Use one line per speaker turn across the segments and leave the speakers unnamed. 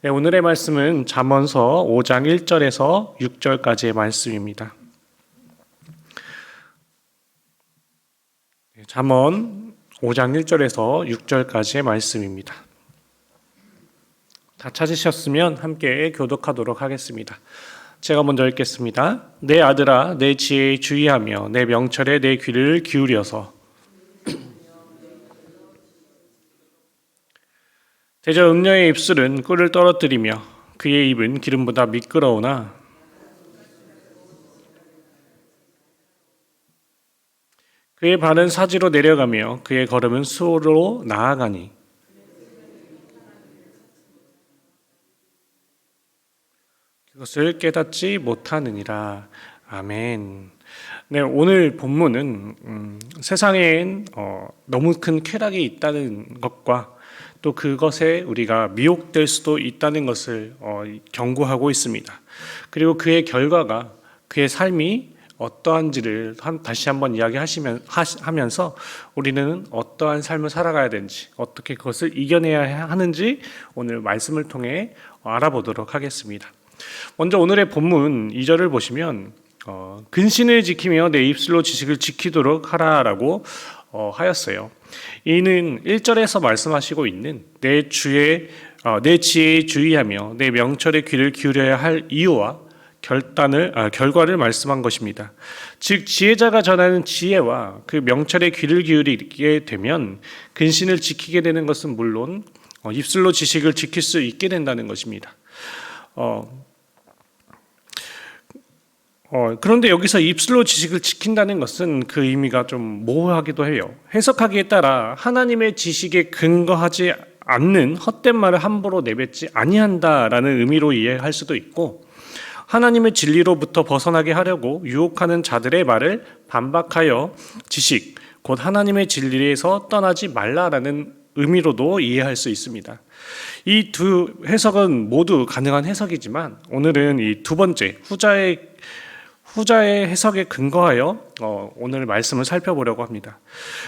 네, 오늘의 말씀은 잠언서 5장 1절에서 6절까지의 말씀입니다. 잠언 5장 1절에서 6절까지의 말씀입니다. 다 찾으셨으면 함께 교독하도록 하겠습니다. 제가 먼저 읽겠습니다. 내 아들아, 내 지혜에 주의하며 내 명철에 내 귀를 기울여서 대저 음녀의 입술은 꿀을 떨어뜨리며 그의 입은 기름보다 미끄러우나 그의 발은 사지로 내려가며 그의 걸음은 수호로 나아가니 그것을 깨닫지 못하느니라. 아멘. 네, 오늘 본문은 세상엔 너무 큰 쾌락이 있다는 것과 또 그것에 우리가 미혹될 수도 있다는 것을 경고하고 있습니다. 그리고 그의 결과가 그의 삶이 어떠한지를 다시 한번 이야기하면서 우리는 어떠한 삶을 살아가야 되는지 어떻게 그것을 이겨내야 하는지 오늘 말씀을 통해 알아보도록 하겠습니다. 먼저 오늘의 본문 2절을 보시면 근신을 지키며 내 입술로 지식을 지키도록 하라라고 하였어요. 이는 1절에서 말씀하시고 있는 내 지혜에 주의하며 내 명철에 귀를 기울여야 할 이유와 결과를 말씀한 것입니다. 즉 지혜자가 전하는 지혜와 그 명철에 귀를 기울이게 되면 근신을 지키게 되는 것은 물론 입술로 지식을 지킬 수 있게 된다는 것입니다. 그런데 여기서 입술로 지식을 지킨다는 것은 그 의미가 좀 모호하기도 해요. 해석하기에 따라 하나님의 지식에 근거하지 않는 헛된 말을 함부로 내뱉지 아니한다라는 의미로 이해할 수도 있고, 하나님의 진리로부터 벗어나게 하려고 유혹하는 자들의 말을 반박하여 지식, 곧 하나님의 진리에서 떠나지 말라라는 의미로도 이해할 수 있습니다. 이 두 해석은 모두 가능한 해석이지만 오늘은 이 두 번째 후자의 해석에 근거하여 오늘 말씀을 살펴보려고 합니다.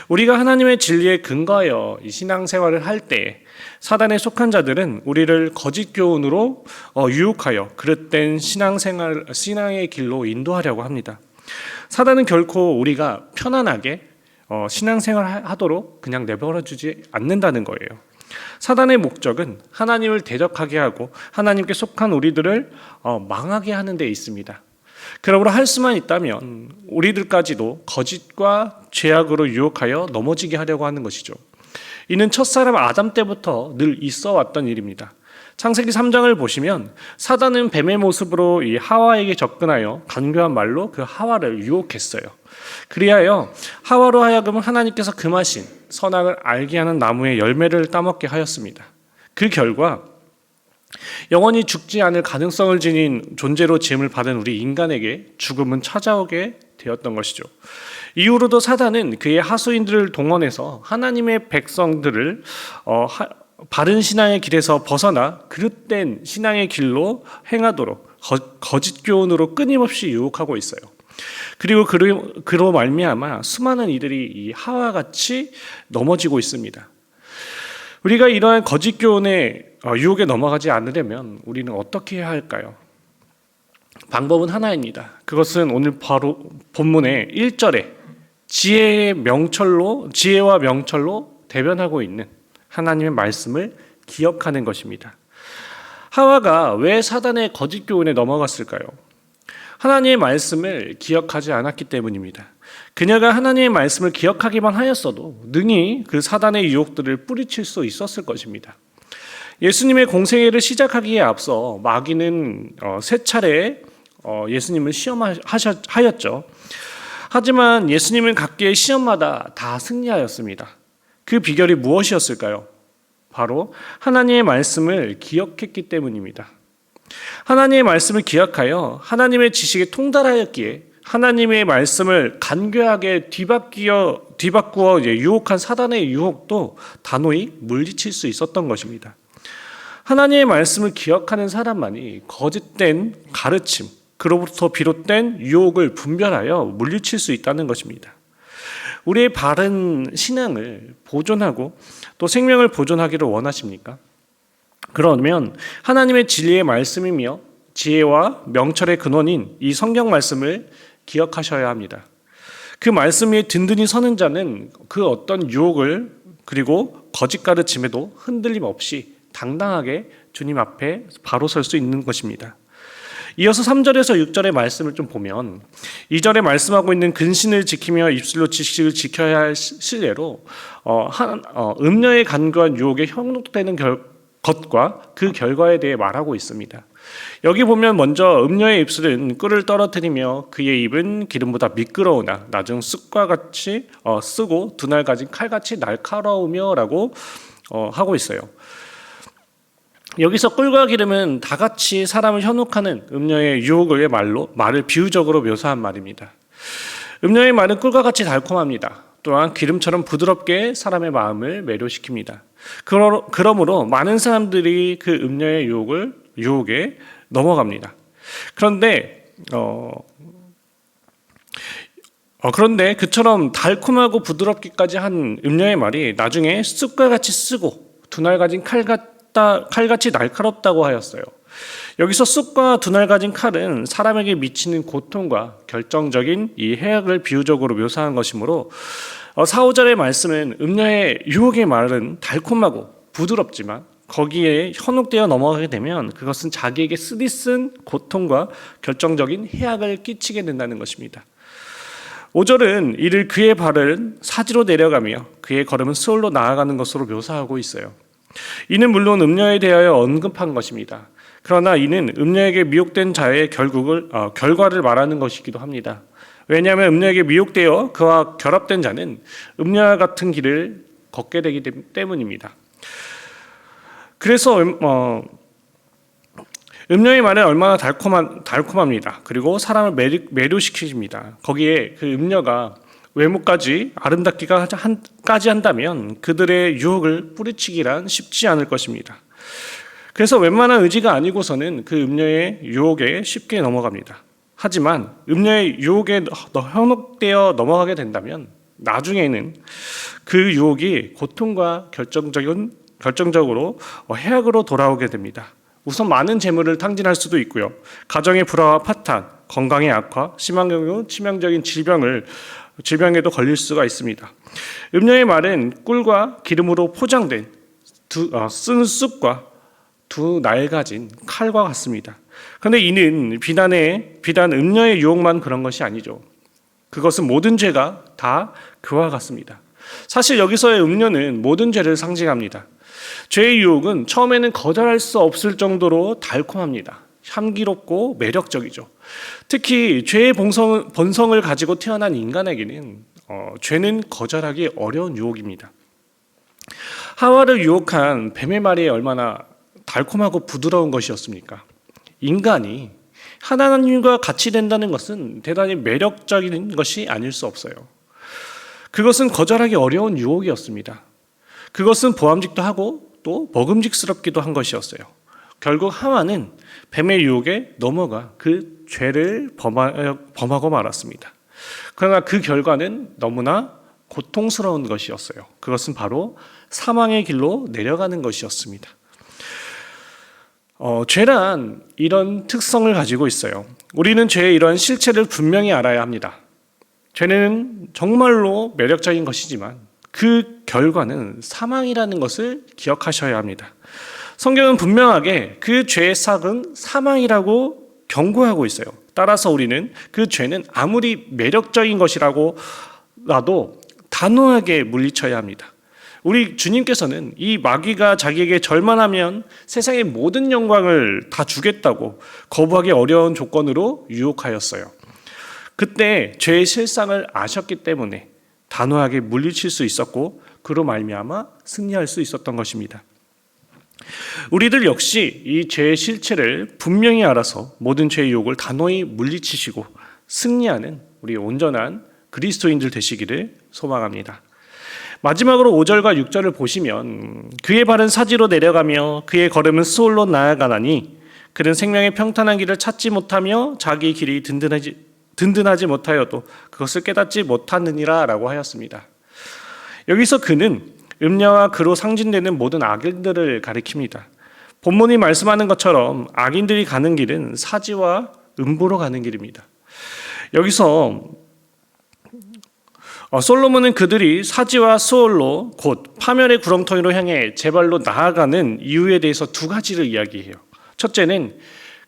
우리가 하나님의 진리에 근거하여 이 신앙생활을 할 때 사단에 속한 자들은 우리를 거짓 교훈으로 유혹하여 그릇된 신앙의 길로 인도하려고 합니다. 사단은 결코 우리가 편안하게 신앙생활 하도록 그냥 내버려 주지 않는다는 거예요. 사단의 목적은 하나님을 대적하게 하고 하나님께 속한 우리들을 망하게 하는 데 있습니다. 그러므로 할 수만 있다면 우리들까지도 거짓과 죄악으로 유혹하여 넘어지게 하려고 하는 것이죠. 이는 첫사람 아담 때부터 늘 있어 왔던 일입니다. 창세기 3장을 보시면 사단은 뱀의 모습으로 이 하와에게 접근하여 간교한 말로 그 하와를 유혹했어요. 그리하여 하와로 하여금 하나님께서 금하신 선악을 알게 하는 나무의 열매를 따먹게 하였습니다. 그 결과 영원히 죽지 않을 가능성을 지닌 존재로 지음을 받은 우리 인간에게 죽음은 찾아오게 되었던 것이죠. 이후로도 사단은 그의 하수인들을 동원해서 하나님의 백성들을 바른 신앙의 길에서 벗어나 그릇된 신앙의 길로 행하도록 거짓 교훈으로 끊임없이 유혹하고 있어요. 그리고 그로 말미암아 수많은 이들이 이 하와 같이 넘어지고 있습니다. 우리가 이러한 거짓 교훈의 유혹에 넘어가지 않으려면 우리는 어떻게 해야 할까요? 방법은 하나입니다. 그것은 오늘 바로 본문의 1절에 지혜와 명철로 대변하고 있는 하나님의 말씀을 기억하는 것입니다. 하와가 왜 사단의 거짓 교훈에 넘어갔을까요? 하나님의 말씀을 기억하지 않았기 때문입니다. 그녀가 하나님의 말씀을 기억하기만 하였어도 능히 그 사단의 유혹들을 뿌리칠 수 있었을 것입니다. 예수님의 공생애를 시작하기에 앞서 마귀는 세 차례 예수님을 시험하였죠. 하지만 예수님은 각기의 시험마다 다 승리하였습니다. 그 비결이 무엇이었을까요? 바로 하나님의 말씀을 기억했기 때문입니다. 하나님의 말씀을 기억하여 하나님의 지식에 통달하였기에 하나님의 말씀을 간교하게 뒤바꾸어 유혹한 사단의 유혹도 단호히 물리칠 수 있었던 것입니다. 하나님의 말씀을 기억하는 사람만이 거짓된 가르침, 그로부터 비롯된 유혹을 분별하여 물리칠 수 있다는 것입니다. 우리의 바른 신앙을 보존하고 또 생명을 보존하기를 원하십니까? 그러면 하나님의 진리의 말씀이며 지혜와 명철의 근원인 이 성경 말씀을 기억하셔야 합니다. 그 말씀 위에 든든히 서는 자는 그 어떤 유혹을 그리고 거짓 가르침에도 흔들림 없이 당당하게 주님 앞에 바로 설 수 있는 것입니다. 이어서 3절에서 6절의 말씀을 좀 보면 2절에 말씀하고 있는 근신을 지키며 입술로 지식을 지켜야 할 실례로 음녀의 간교한 유혹에 현혹되는 것과 그 결과에 대해 말하고 있습니다. 여기 보면 먼저 음녀의 입술은 꿀을 떨어뜨리며 그의 입은 기름보다 미끄러우나 나중 쑥과 같이 쓰고 두 날 가진 칼같이 날카로우며 라고 하고 있어요. 여기서 꿀과 기름은 다 같이 사람을 현혹하는 음녀의 유혹의 말을 비유적으로 묘사한 말입니다. 음녀의 말은 꿀과 같이 달콤합니다. 또한 기름처럼 부드럽게 사람의 마음을 매료시킵니다. 그러므로 많은 사람들이 그 음녀의 유혹에 넘어갑니다. 그런데 그처럼 달콤하고 부드럽기까지 한 음녀의 말이 나중에 쑥과 같이 쓰고 두 날 가진 칼같이 날카롭다고 하였어요. 여기서 쑥과 두 날 가진 칼은 사람에게 미치는 고통과 결정적인 이 해악을 비유적으로 묘사한 것이므로 4, 5절의 말씀은 음녀의 유혹의 말은 달콤하고 부드럽지만 거기에 현혹되어 넘어가게 되면 그것은 자기에게 쓰디쓴 고통과 결정적인 해악을 끼치게 된다는 것입니다. 5절은 이를 그의 발은 사지로 내려가며 그의 걸음은 수월로 나아가는 것으로 묘사하고 있어요. 이는 물론 음녀에 대하여 언급한 것입니다. 그러나 이는 음녀에게 미혹된 자의 결과를 말하는 것이기도 합니다. 왜냐하면 음녀에게 미혹되어 그와 결합된 자는 음녀와 같은 길을 걷게 되기 때문입니다. 그래서 음녀의 말은 얼마나 달콤합니다. 그리고 사람을 매료시킵니다. 거기에 그 음녀가 외모까지 아름답기까지 한다면 그들의 유혹을 뿌리치기란 쉽지 않을 것입니다. 그래서 웬만한 의지가 아니고서는 그 음녀의 유혹에 쉽게 넘어갑니다. 하지만 음녀의 유혹에 현혹되어 넘어가게 된다면 나중에는 그 유혹이 고통과 결정적으로 해악으로 돌아오게 됩니다. 우선 많은 재물을 탕진할 수도 있고요. 가정의 불화와 파탄, 건강의 악화, 심한 경우 치명적인 질병에도 걸릴 수가 있습니다. 음녀의 말은 꿀과 기름으로 포장된 쓴 쑥과 두 낡아진 칼과 같습니다. 그런데 이는 비단 음녀의 유혹만 그런 것이 아니죠. 그것은 모든 죄가 다 그와 같습니다. 사실 여기서의 음녀는 모든 죄를 상징합니다. 죄의 유혹은 처음에는 거절할 수 없을 정도로 달콤합니다. 향기롭고 매력적이죠. 특히 죄의 본성을 가지고 태어난 인간에게는 죄는 거절하기 어려운 유혹입니다. 하와를 유혹한 뱀의 말이 얼마나 달콤하고 부드러운 것이었습니까? 인간이 하나님과 같이 된다는 것은 대단히 매력적인 것이 아닐 수 없어요. 그것은 거절하기 어려운 유혹이었습니다. 그것은 보암직도 하고 또 먹음직스럽기도 한 것이었어요. 결국 하와는 뱀의 유혹에 넘어가 그 죄를 범하고 말았습니다. 그러나 그 결과는 너무나 고통스러운 것이었어요. 그것은 바로 사망의 길로 내려가는 것이었습니다. 죄란 이런 특성을 가지고 있어요. 우리는 죄의 이러한 실체를 분명히 알아야 합니다. 죄는 정말로 매력적인 것이지만 그 결과는 사망이라는 것을 기억하셔야 합니다. 성경은 분명하게 그 죄의 삭은 사망이라고 경고하고 있어요. 따라서 우리는 그 죄는 아무리 매력적인 것이라고 나도 단호하게 물리쳐야 합니다. 우리 주님께서는 이 마귀가 자기에게 절만하면 세상의 모든 영광을 다 주겠다고 거부하기 어려운 조건으로 유혹하였어요. 그때 죄의 실상을 아셨기 때문에 단호하게 물리칠 수 있었고 그로 말미암아 승리할 수 있었던 것입니다. 우리들 역시 이 죄의 실체를 분명히 알아서 모든 죄의 유혹을 단호히 물리치시고 승리하는 우리 온전한 그리스도인들 되시기를 소망합니다. 마지막으로 5절과 6절을 보시면 그의 발은 사지로 내려가며 그의 걸음은 수월로 나아가나니 그는 생명의 평탄한 길을 찾지 못하며 자기 길이 든든하지 못하여도 그것을 깨닫지 못하느니라 라고 하였습니다. 여기서 그는 음녀와 그로 상징되는 모든 악인들을 가리킵니다. 본문이 말씀하는 것처럼 악인들이 가는 길은 사지와 음부로 가는 길입니다. 여기서 솔로몬은 그들이 사지와 스올로 곧 파멸의 구렁텅이로 향해 제 발로 나아가는 이유에 대해서 두 가지를 이야기해요. 첫째는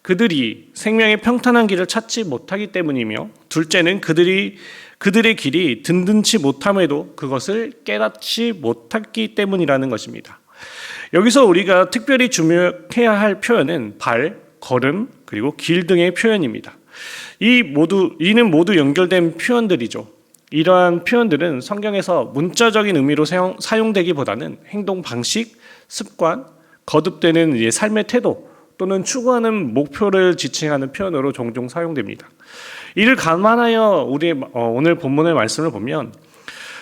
그들이 생명의 평탄한 길을 찾지 못하기 때문이며, 둘째는 그들의 길이 든든치 못함에도 그것을 깨닫지 못했기 때문이라는 것입니다. 여기서 우리가 특별히 주목해야 할 표현은 발, 걸음, 그리고 길 등의 표현입니다. 이는 모두 연결된 표현들이죠. 이러한 표현들은 성경에서 문자적인 의미로 사용되기보다는 행동 방식, 습관, 거듭되는 삶의 태도 또는 추구하는 목표를 지칭하는 표현으로 종종 사용됩니다. 이를 감안하여 우리 오늘 본문의 말씀을 보면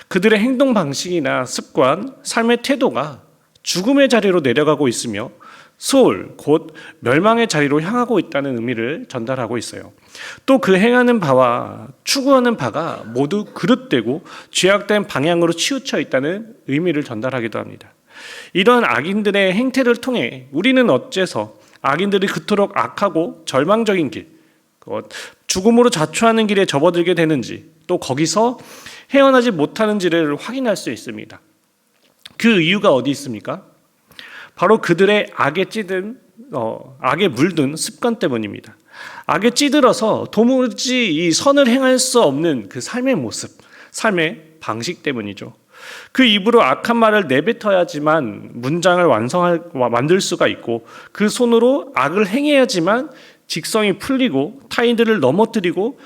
그들의 행동 방식이나 습관, 삶의 태도가 죽음의 자리로 내려가고 있으며 소울, 곧 멸망의 자리로 향하고 있다는 의미를 전달하고 있어요. 또 그 행하는 바와 추구하는 바가 모두 그릇되고 죄악된 방향으로 치우쳐 있다는 의미를 전달하기도 합니다. 이러한 악인들의 행태를 통해 우리는 어째서 악인들이 그토록 악하고 절망적인 길, 죽음으로 자초하는 길에 접어들게 되는지, 또 거기서 헤어나지 못하는지를 확인할 수 있습니다. 그 이유가 어디 있습니까? 바로 그들의 악에 물든 습관 때문입니다. 악에 찌들어서 도무지 이 선을 행할 수 없는 그 삶의 모습, 삶의 방식 때문이죠. 그 입으로 악한 말을 내뱉어야지만 문장을 만들 수가 있고, 그 손으로 악을 행해야지만 직성이 풀리고 타인들을 넘어뜨리고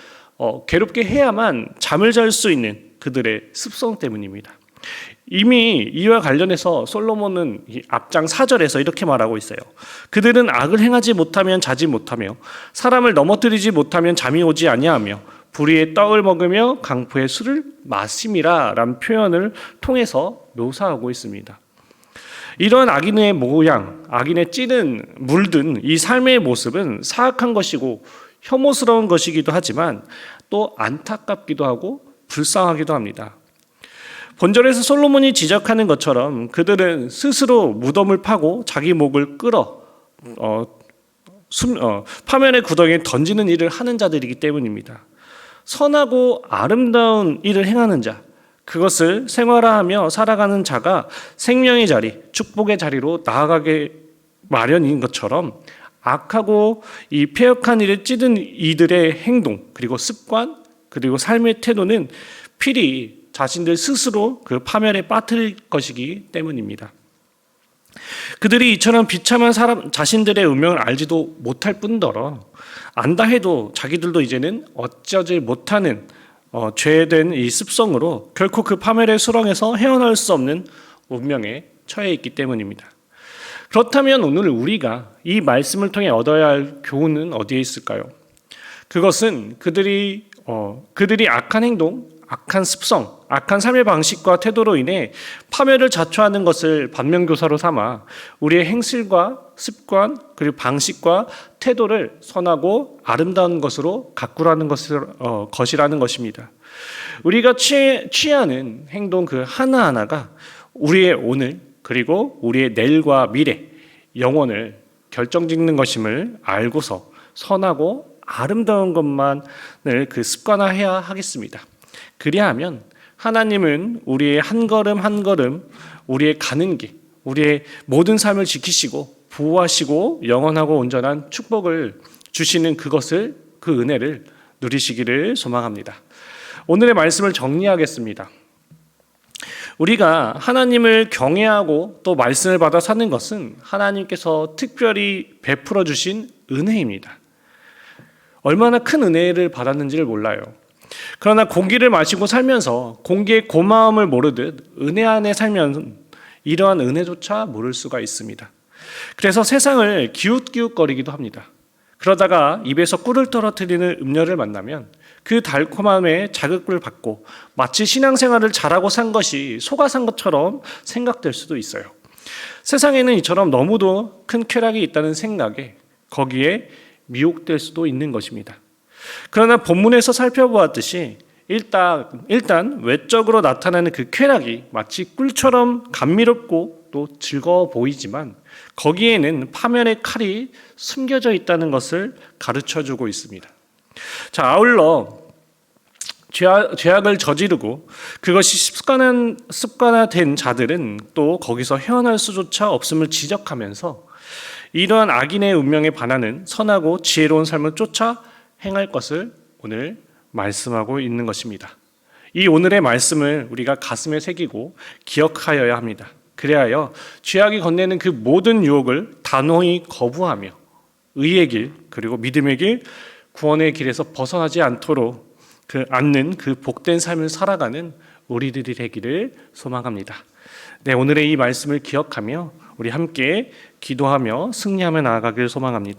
괴롭게 해야만 잠을 잘 수 있는 그들의 습성 때문입니다. 이미 이와 관련해서 솔로몬은 앞장 4절에서 이렇게 말하고 있어요. 그들은 악을 행하지 못하면 자지 못하며 사람을 넘어뜨리지 못하면 잠이 오지 아니하며 불의의 떡을 먹으며 강포의 술을 마심이라 라는 표현을 통해서 묘사하고 있습니다. 이러한 악인의 모양, 악인의 물든 이 삶의 모습은 사악한 것이고 혐오스러운 것이기도 하지만 또 안타깝기도 하고 불쌍하기도 합니다. 본절에서 솔로몬이 지적하는 것처럼 그들은 스스로 무덤을 파고 자기 목을 끌어 파멸의 구덩이에 던지는 일을 하는 자들이기 때문입니다. 선하고 아름다운 일을 행하는 자, 그것을 생활화하며 살아가는 자가 생명의 자리, 축복의 자리로 나아가게 마련인 것처럼 악하고 이 패역한 일에 찌든 이들의 행동, 그리고 습관, 그리고 삶의 태도는 필히 자신들 스스로 그 파멸에 빠뜨릴 것이기 때문입니다. 그들이 이처럼 비참한 자신들의 운명을 알지도 못할 뿐더러 안다 해도 자기들도 이제는 어쩌지 못하는 죄된 이 습성으로 결코 그 파멸의 수렁에서 헤어나올 수 없는 운명에 처해 있기 때문입니다. 그렇다면 오늘 우리가 이 말씀을 통해 얻어야 할 교훈은 어디에 있을까요? 그것은 그들이 악한 행동, 악한 습성, 악한 삶의 방식과 태도로 인해 파멸을 자초하는 것을 반면교사로 삼아 우리의 행실과 습관, 그리고 방식과 태도를 선하고 아름다운 것으로 가꾸라는 것이라는 것입니다. 우리가 취하는 행동 그 하나하나가 우리의 오늘, 그리고 우리의 내일과 미래, 영혼을 결정짓는 것임을 알고서 선하고 아름다운 것만을 그 습관화해야 하겠습니다. 그리하면 하나님은 우리의 한 걸음 한 걸음, 우리의 가는 길, 우리의 모든 삶을 지키시고 보호하시고 영원하고 온전한 축복을 주시는 그 은혜를 누리시기를 소망합니다. 오늘의 말씀을 정리하겠습니다. 우리가 하나님을 경외하고 또 말씀을 받아 사는 것은 하나님께서 특별히 베풀어 주신 은혜입니다. 얼마나 큰 은혜를 받았는지를 몰라요. 그러나 공기를 마시고 살면서 공기의 고마움을 모르듯 은혜 안에 살면 이러한 은혜조차 모를 수가 있습니다. 그래서 세상을 기웃기웃거리기도 합니다. 그러다가 입에서 꿀을 떨어뜨리는 음료를 만나면 그 달콤함에 자극을 받고 마치 신앙생활을 잘하고 산 것이 속아 산 것처럼 생각될 수도 있어요. 세상에는 이처럼 너무도 큰 쾌락이 있다는 생각에 거기에 미혹될 수도 있는 것입니다. 그러나 본문에서 살펴보았듯이 일단 외적으로 나타나는 그 쾌락이 마치 꿀처럼 감미롭고 또 즐거워 보이지만 거기에는 파멸의 칼이 숨겨져 있다는 것을 가르쳐주고 있습니다. 자, 아울러 죄악을 저지르고 그것이 습관화된 자들은 또 거기서 헤어날 수조차 없음을 지적하면서 이러한 악인의 운명에 반하는 선하고 지혜로운 삶을 쫓아 행할 것을 오늘 말씀하고 있는 것입니다. 이 오늘의 말씀을 우리가 가슴에 새기고 기억하여야 합니다. 그래야 죄악이 건네는 그 모든 유혹을 단호히 거부하며 의의 길 그리고 믿음의 길 구원의 길에서 벗어나지 않도록 않는 그 복된 삶을 살아가는 우리들이 되기를 소망합니다. 네, 오늘의 이 말씀을 기억하며 우리 함께 기도하며 승리하며 나아가길 소망합니다.